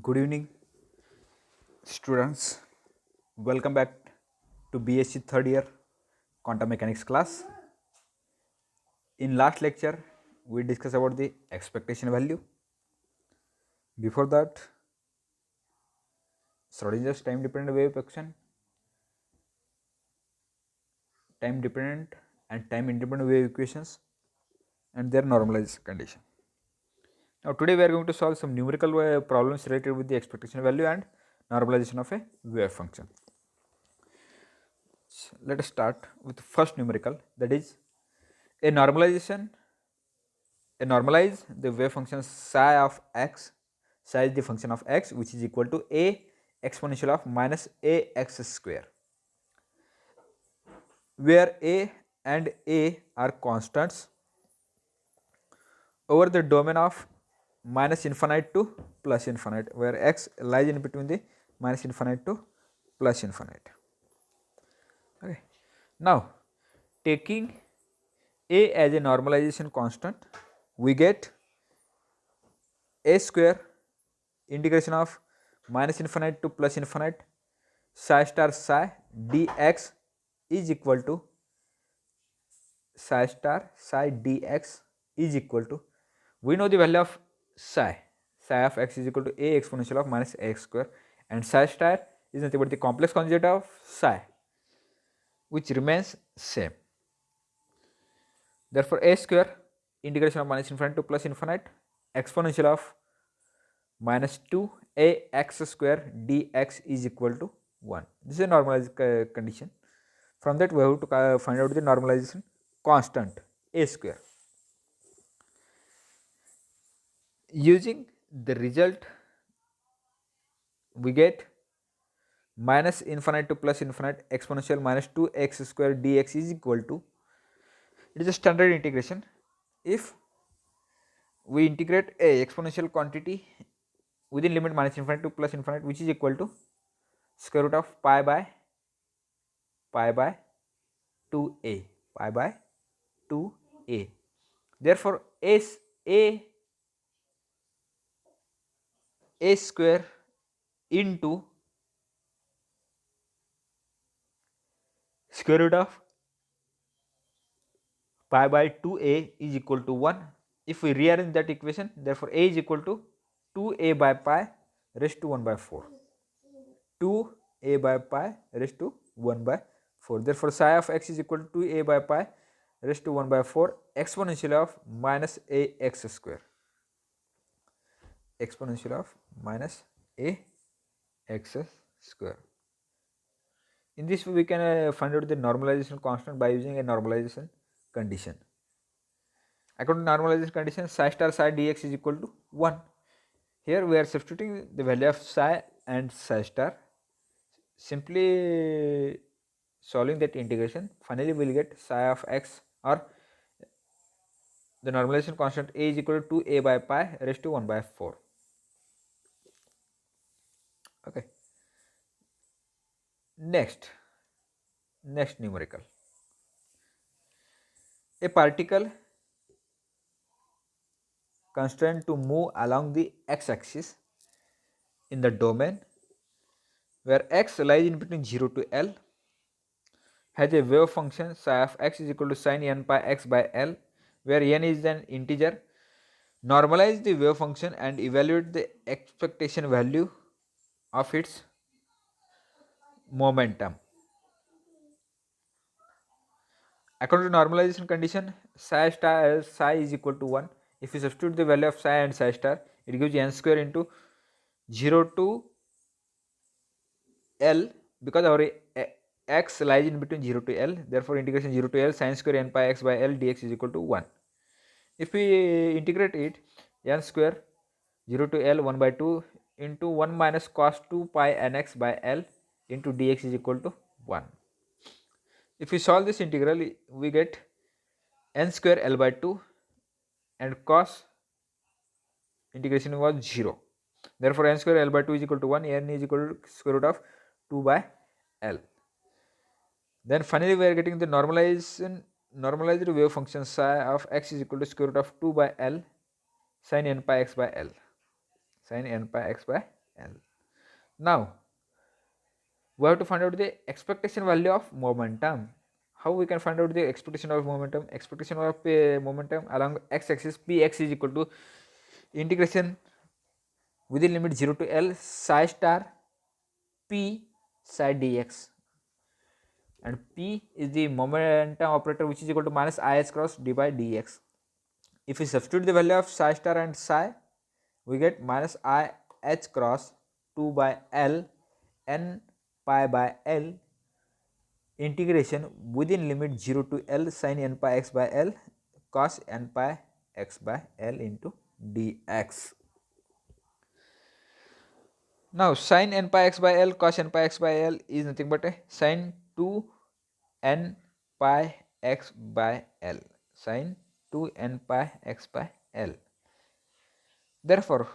Good evening, students. Welcome back to BSc third year quantum mechanics class. In last lecture, we discussed about the expectation value. Before that, Schrodinger's time dependent wave equation, time dependent and time independent wave equations, and their normalized condition. Now, today we are going to solve some numerical problems related with the expectation value and normalization of a wave function. Let us start with the first numerical, that is a normalization. Normalize the wave function psi of x. Psi is the function of x, which is equal to a exponential of minus ax square, where a and a are constants over the domain of minus infinite to plus infinite, where x lies in between the minus infinite to plus infinite. Okay. Now, taking a as a normalization constant, we get a square integration of minus infinite to plus infinite psi star psi dx is equal to psi star psi dx is equal to, we know the value of psi of x is equal to a exponential of minus x square, and psi star is nothing but the complex conjugate of psi, which remains same. Therefore, a square integration of minus infinite to plus infinite exponential of minus 2 a x square dx is equal to 1. This is a normalized condition. From that, we have to find out the normalization constant a square. Using the result, we get minus infinite to plus infinite exponential minus 2x square dx is equal to, it is a standard integration. If we integrate a exponential quantity within limit minus infinite to plus infinite, which is equal to square root of pi by 2a, pi by 2a. Therefore, a square into square root of pi by 2a is equal to 1. If we rearrange that equation, therefore a is equal to 2a by pi raised to 1 by 4. 2a by pi raised to 1 by 4. Therefore, psi of x is equal to 2a by pi raised to 1 by 4 exponential of minus ax square. Exponential of minus ax square. In this way, we can find out the normalization constant by using a normalization condition. According to normalization condition, psi star psi dx is equal to 1. Here we are substituting the value of psi and psi star. Simply solving that integration, finally we will get psi of x, or the normalization constant a is equal to 2a by pi raised to 1 by 4. Okay. Next numerical. A particle constrained to move along the x-axis in the domain where x lies in between 0 to L has a wave function psi of x is equal to sin n pi x by L, where n is an integer. Normalize the wave function and evaluate the expectation value of its momentum. According to normalization condition, psi star psi is equal to 1. If you substitute the value of psi and psi star, it gives n square into 0 to L, because our x lies in between 0 to L. Therefore, integration 0 to L sin square n pi x by L dx is equal to 1. If we integrate it, n square 0 to L 1 by 2 into 1 minus cos 2 pi nx by L into dx is equal to 1. If we solve this integral, we get n square L by 2 and cos integration was 0. Therefore, n square L by 2 is equal to 1, n is equal to square root of 2 by L. Then finally, we are getting the normalized wave function psi of x is equal to square root of 2 by L sin n pi x by L. Sin n pi x by L. Now we have to find out the expectation value of momentum. How we can find out the expectation of momentum? Expectation of momentum along x-axis px is equal to integration within limit 0 to L psi star p psi dx, and p is the momentum operator which is equal to minus IH cross d by dx. If we substitute the value of psi star and psi, we get minus IH cross 2 by L n pi by L integration within limit 0 to L sin n pi x by L cos n pi x by L into dx. Now sin n pi x by L cos n pi x by L is nothing but a sin 2 n pi x by L, sin 2 n pi x by L. Therefore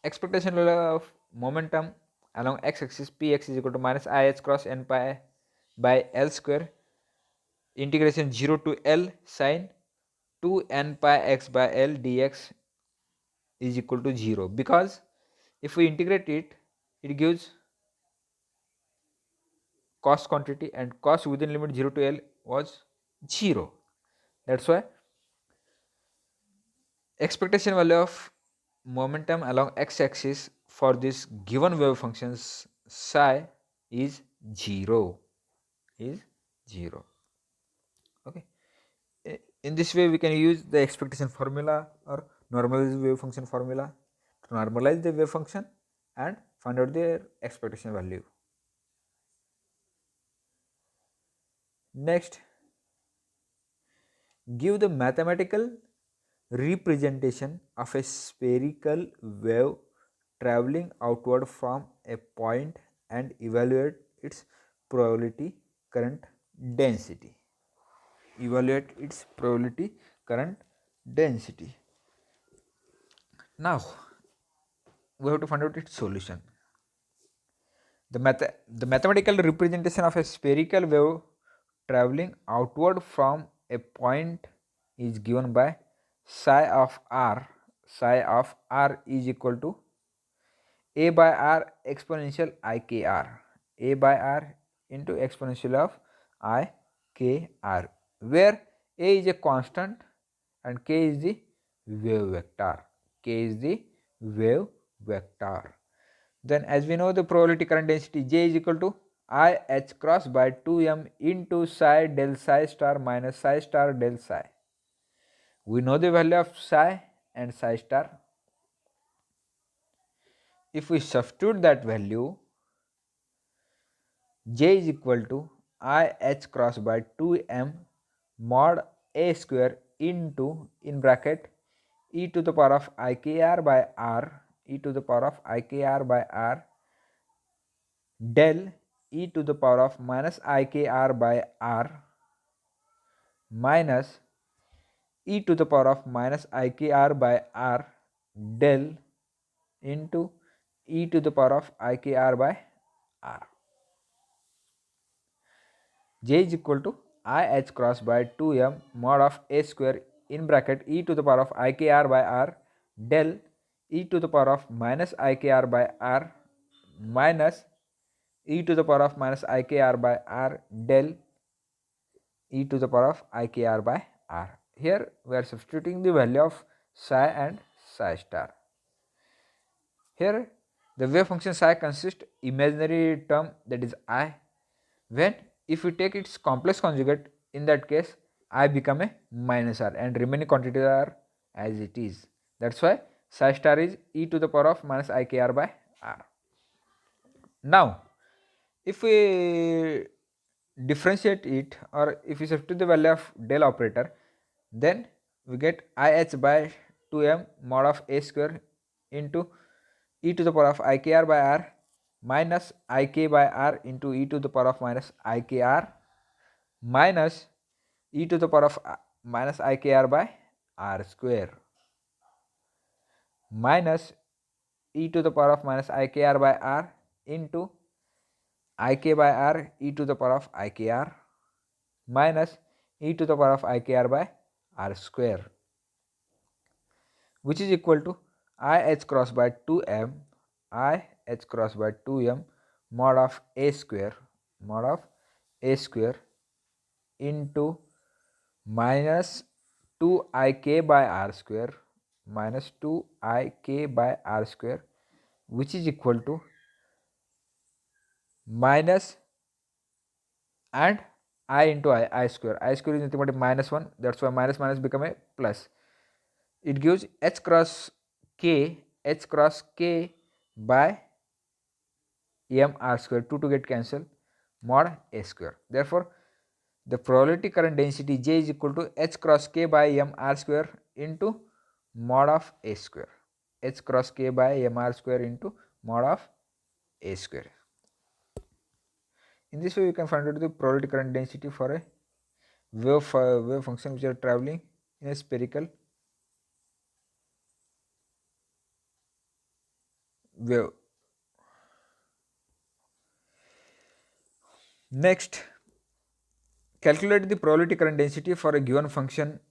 expectation value of momentum along x-axis px is equal to minus IH cross n pi by L square integration 0 to L sin 2 n pi x by L dx is equal to 0, because if we integrate it, it gives cost quantity, and cost within limit 0 to L was 0. That's why expectation value of momentum along x-axis for this given wave functions psi is 0, okay. In this way we can use the expectation formula or normalized wave function formula to normalize the wave function and find out their expectation value. Next, give the mathematical representation of a spherical wave traveling outward from a point and evaluate its probability current density. Evaluate its probability current density. Now we have to find out its solution. The mathematical representation of a spherical wave traveling outward from a point is given by psi of r. Psi of r is equal to a by r exponential ikr. A by r into exponential of ikr, where a is a constant and k is the wave vector. K is the wave vector. Then as we know the probability current density J is equal to I h cross by 2m into psi del psi star minus psi star del psi. We know the value of psi and psi star. If we substitute that value, J is equal to I h cross by 2m mod a square into in bracket e to the power of ikr by r, e to the power of ikr by r del e to the power of minus ikr by r minus e to the power of minus ikr by r del into e to the power of ikr by r. J is equal to I h cross by 2m mod of a square in bracket e to the power of ikr by r del e to the power of minus ikr by r minus e to the power of minus ikr by r del e to the power of ikr by r. Here we are substituting the value of psi and psi star. Here the wave function psi consists imaginary term, that is I. When if we take its complex conjugate, in that case I become a minus r and remaining quantities are as it is. That's why psi star is e to the power of minus ikr by r. Now if we differentiate it, or if we substitute the value of del operator, then we get IH by 2m mod of a square into e to the power of ikr by r minus ik by r into e to the power of minus ikr minus e to the power of minus ikr by r square minus e to the power of minus ikr by r into ik by r e to the power of ikr minus e to the power of ikr by r square, which is equal to I h cross by 2m I h cross by 2m mod of a square into minus 2ik by r square which is equal to minus and I into I square is nothing but -1, that's why minus minus become a plus. It gives h cross k by m r square, 2 to get cancelled, mod a square. Therefore the probability current density J is equal to h cross k by m r square into mod of a square, h cross k by m r square into mod of a square. In this way we can find out the probability current density for a wave function which are traveling in a spherical wave. Next, calculate the probability current density for a given function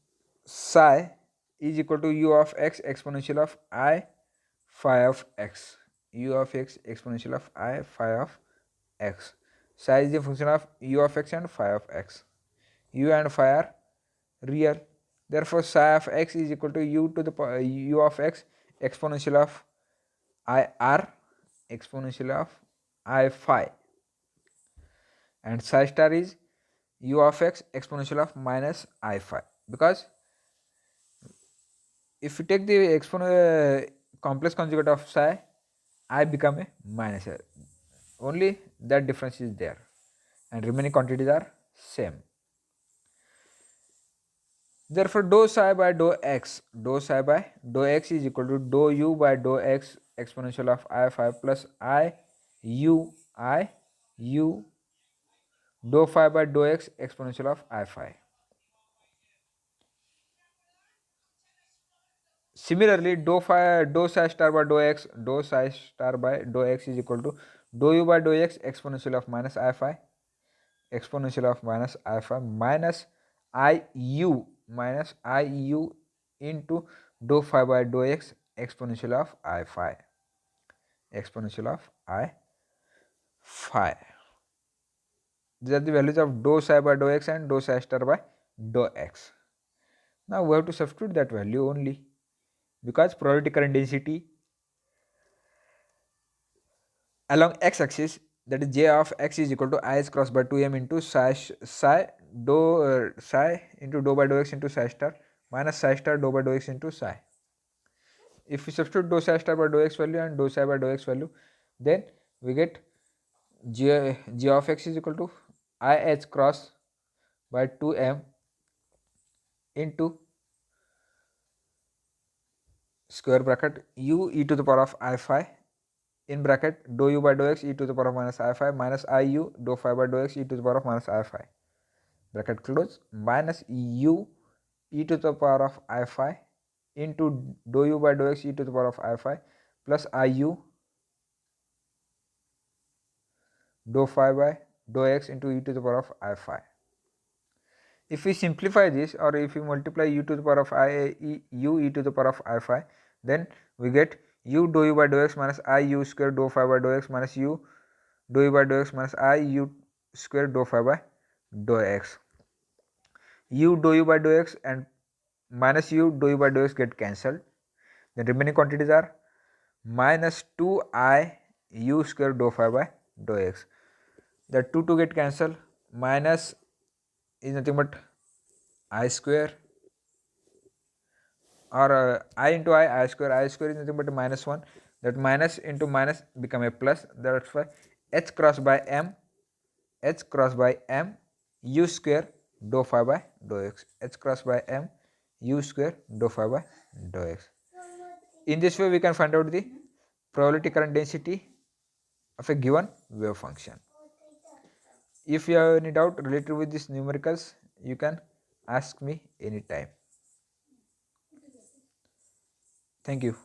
psi is equal to u of x exponential of I phi of x, u of x exponential of I phi of x. Psi is the function of u of x and phi of x. U and phi are real. Therefore, psi of x is equal to u to the u of x exponential of I r exponential of I phi, and psi star is u of x exponential of minus I phi, because if you take the complex conjugate of psi, I become a minus I. Only that difference is there and remaining quantities are same. Therefore dou psi by dou x is equal to dou u by dou x exponential of I phi plus I u dou phi by dou x exponential of I phi. Similarly, dou psi star by dou x is equal to dou u by dou x exponential of minus I phi minus I u into dou phi by dou x exponential of I phi. These are the values of dou psi by dou x and dou psi star by dou x. Now we have to substitute that value only, because probability current density along x axis, that is j of x is equal to I cross by 2m into psi into dou by dou x into psi star minus psi star dou by dou x into psi. If we substitute dou psi star by dou x value and dou psi by dou x value, then we get g of x is equal to I h cross by 2m into square bracket u e to the power of I phi in bracket dou u by dou x e to the power of minus I phi minus I u dou phi by dou x e to the power of minus I phi, bracket close, minus u e to the power of I phi into dou u by dou x e to the power of I phi plus I u dou phi by dou x into e to the power of I phi. If we simplify this, or if we multiply u to the power of u e to the power of I phi, then we get u dou u by dou x minus I u square dou phi by dou x minus u dou u by dou x minus I u square dou phi by dou x. U dou u by dou x and minus u dou u by dou x get cancelled. The remaining quantities are minus 2I u square dou phi by dou x. The 2 get cancelled. Minus is nothing but I square, or I into I square is nothing but -1. That minus into minus become a plus. That's why h cross by m u square dou phi by dou x, h cross by m u square dou phi by dou x. In this way we can find out the probability current density of a given wave function. If you have any doubt related with these numericals, you can ask me anytime. Thank you.